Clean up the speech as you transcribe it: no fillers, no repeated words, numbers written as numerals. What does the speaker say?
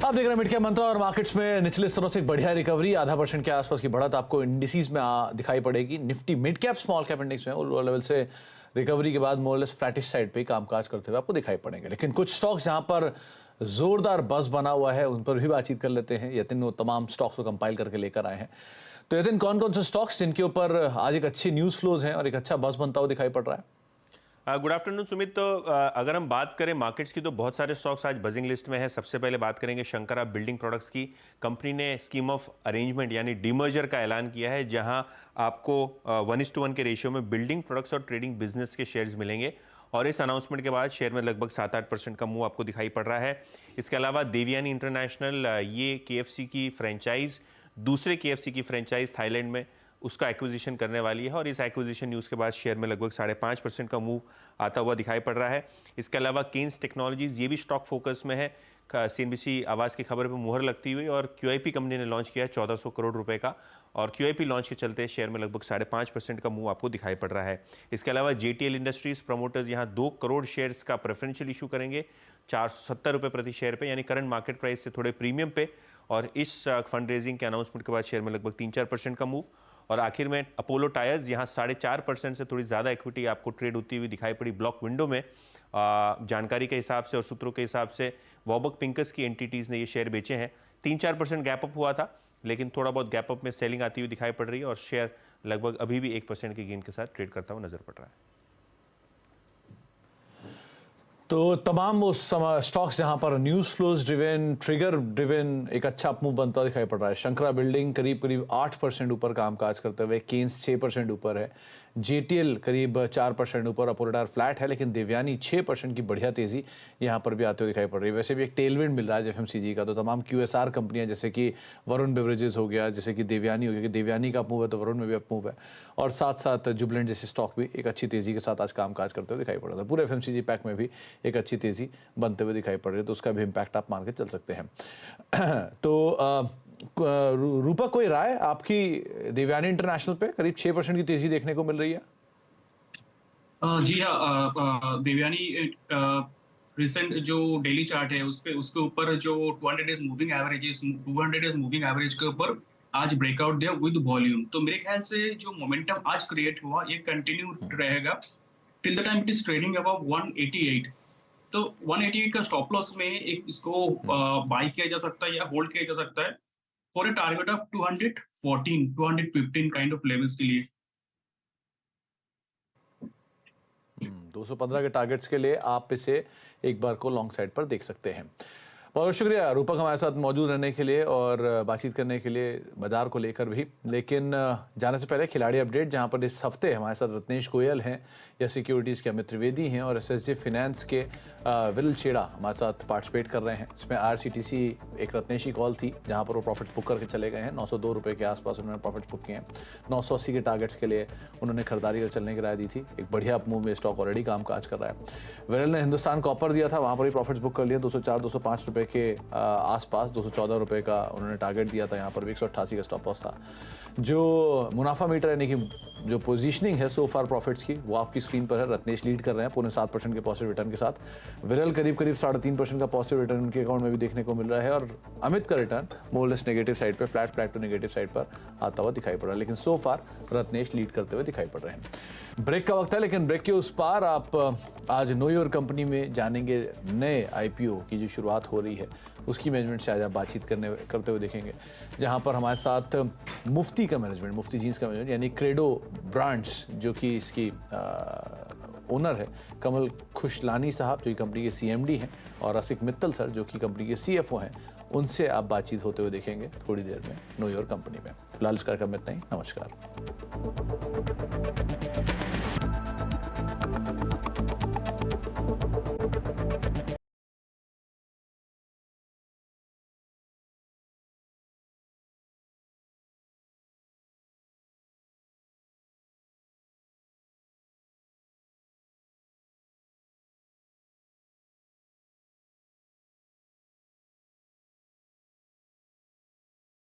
आप देख रहे हैं मिड कैप मंत्रा और मार्केट्स में निचले स्तरों से एक बढ़िया रिकवरी, 0.5% के आसपास की बढ़त आपको इंडिसेस में दिखाई पड़ेगी। Nifty mid cap small cap index में लोअर लेवल से रिकवरी के बाद मोर लेस फ्लैटिश साइड पे कामकाज करते हुए आपको दिखाई पड़ेंगे। लेकिन कुछ स्टॉक्स जहां पर जोरदार बस बना हुआ है उन पर भी बातचीत कर लेते हैं। यतिन वो तमाम स्टॉक्स को कंपाइल करके लेकर आए हैं। तो यतिन, कौन कौन से स्टॉक्स जिनके ऊपर आज एक अच्छी न्यूज फ्लोज है और एक अच्छा बस बनता हुआ दिखाई पड़ रहा है? Good afternoon Sumit. तो अगर हम बात करें मार्केट्स की तो बहुत सारे स्टॉक्स आज बजिंग लिस्ट में है। सबसे पहले बात करेंगे शंकरा बिल्डिंग प्रोडक्ट्स की। कंपनी ने स्कीम ऑफ अरेंजमेंट यानी डीमर्जर का ऐलान किया है, जहां आपको 1:1 के रेशियो में बिल्डिंग प्रोडक्ट्स और ट्रेडिंग बिजनेस के शेयर्स मिलेंगे। और इस अनाउंसमेंट के बाद शेयर में लगभग 7-8% का मूव आपको दिखाई पड़ रहा है। इसके अलावा देवयानी इंटरनेशनल, ये KFC की फ्रेंचाइज, दूसरे KFC की फ्रेंचाइज थाईलैंड में, उसका एक्विजिशन करने वाली है। और इस एक्विजिशन न्यूज़ के बाद शेयर में लगभग 5.5% का मूव आता हुआ दिखाई पड़ रहा है। इसके अलावा केन्स टेक्नोलॉजीज, ये भी स्टॉक फोकस में है। CNBC आवाज़ की खबर पर मुहर लगती हुई और QIP कंपनी ने लॉन्च किया है 1400 करोड़ रुपए का। और QIP लॉन्च के चलते शेयर में लगभग 5.5% का मूव आपको दिखाई पड़ रहा है। इसके अलावा JTL इंडस्ट्रीज प्रमोटर्स यहाँ 2 करोड़ शेयर्स का प्रेफरेंशियल इशू करेंगे 470 रुपये प्रति शेयर पे, यानी करंट मार्केट प्राइस से थोड़े प्रीमियम पे। और इस फंड रेजिंग के अनाउंसमेंट के बाद शेयर में लगभग 3-4% का मूव। और आखिर में अपोलो टायर्स, यहाँ 4.5% से थोड़ी ज़्यादा इक्विटी आपको ट्रेड होती हुई दिखाई पड़ी ब्लॉक विंडो में। जानकारी के हिसाब से और सूत्रों के हिसाब से वॉबक पिंकस की एंटिटीज़ ने ये शेयर बेचे हैं। 3-4% गैप अप हुआ था, लेकिन थोड़ा बहुत गैप अप में सेलिंग आती हुई दिखाई पड़ रही है और शेयर लगभग अभी भी 1% के गेन के साथ ट्रेड करता हुआ नजर पड़ रहा है। तो तमाम वो स्टॉक्स जहां पर news flows driven, trigger driven एक अच्छा मूव बनता हुआ दिखाई पड़ रहा है। शंकरा बिल्डिंग करीब 8% ऊपर कामकाज करते हुए, केन्स 6% ऊपर है, JTL करीब 4% ऊपर, अपोलो टायर फ्लैट है, लेकिन देवयानी 6% की बढ़िया तेजी यहां पर भी आते हुए दिखाई पड़ रही है। वैसे भी एक टेलविंड मिल रहा है FMCG का, तो तमाम QSR कंपनियां जैसे कि वरुण बेवरेजेस हो गया, जैसे कि देवयानी हो गया, कि देवयानी का अप मूव है तो वरुण में भी अप मूव है। और साथ साथ जुबलेंट जैसे स्टॉक भी एक अच्छी तेजी के साथ आज कामकाज करते हुए दिखाई पड़ रहा था। पूरे FMCG पैक में भी एक अच्छी तेजी बनते हुए दिखाई पड़ रही है, तो उसका भी इम्पैक्ट आप मान के चल सकते हैं। तो रूपा, कोई राय आपकी देवयानी इंटरनेशनल पे करीब 6% की तेजी देखने को मिल रही है? जी हाँ, देवयानी रिसेंट जो डेली चार्ट है उसके ऊपर जो 200 डेज मूविंग एवरेज के ऊपर आज ब्रेकआउट दिया विद वॉल्यूम। तो मेरे ख्याल से जो मोमेंटम आज क्रिएट हुआ ये कंटिन्यू रहेगा till the time it is trading above 188। तो 188 का स्टॉप लॉस में एक इसको बाय किया जा सकता है या होल्ड किया जा सकता है for a target of 215 kind of levels के लिए। 215 के टारगेट्स के लिए आप इसे एक बार को लॉन्ग साइड पर देख सकते हैं। बहुत शुक्रिया रूपक हमारे साथ मौजूद रहने के लिए और बातचीत करने के लिए बाजार को लेकर भी। लेकिन जाने से पहले खिलाड़ी अपडेट, जहां पर इस हफ्ते हमारे साथ रत्नेश गोयल हैं, या सिक्योरिटीज़ के अमित त्रिवेदी हैं, और SSG फाइनेंस के विरल छेड़ा हमारे साथ पार्टिसिपेट कर रहे हैं। इसमें RCTC एक रत्नेश की कॉल थी जहाँ पर वो प्रॉफिट्स बुक करके चले गए हैं। 902 रुपये के आसपास उन्होंने प्रॉफिट्स बुक किए हैं। 980 के टारगेट्स के लिए उन्होंने खरीदारी कर चलने की राय दी थी। एक बढ़िया मूव में स्टॉक ऑलरेडी कामकाज कर रहा है। विरल ने हिंदुस्तान कॉपर दिया था, वहाँ पर भी प्रॉफिट्स बुक कर लिया 204-205 रुपये के आसपास। 214 रुपये का उन्होंने टारगेट दिया था, यहाँ पर भी 188 का स्टॉप लॉस था। जो मुनाफा मीटर यानी कि जो पोजीशनिंग है सो फार प्रॉफिट्स की, वो आपकी स्क्रीन पर है। रत्नेश लीड कर रहे हैं 7.25% के पॉजिटिव रिटर्न के साथ। विरल करीब 3.5% का पॉजिटिव रिटर्न उनके अकाउंट में भी देखने को मिल रहा है। और अमित का रिटर्न मोरलेस नेगेटिव साइड पे, फ्लैट टू नेगेटिव साइड पर आता हुआ दिखाई पड़ रहा है। लेकिन सो फार रत्नेश लीड करते हुए दिखाई पड़ रहे हैं। ब्रेक का वक्त है, लेकिन ब्रेक के उस पार आप आज नो योर कंपनी में जानेंगे नए IPO की जो शुरुआत हो रही है, उसकी मैनेजमेंट से आज आप बातचीत करते हुए देखेंगे। जहां पर हमारे साथ मुफ्ती का मैनेजमेंट, मुफ्ती जीन्स का मैनेजमेंट यानी क्रेडो ब्रांड्स, जो कि इसकी ओनर है कमल खुशलानी साहब, जो कि कंपनी के CMD हैं, और रसिक मित्तल सर, जो कि कंपनी के CFO हैं, उनसे आप बातचीत होते हुए देखेंगे थोड़ी देर में नो योर कंपनी में। फिलहाल इस कार्यक्रम में इतना ही। नमस्कार।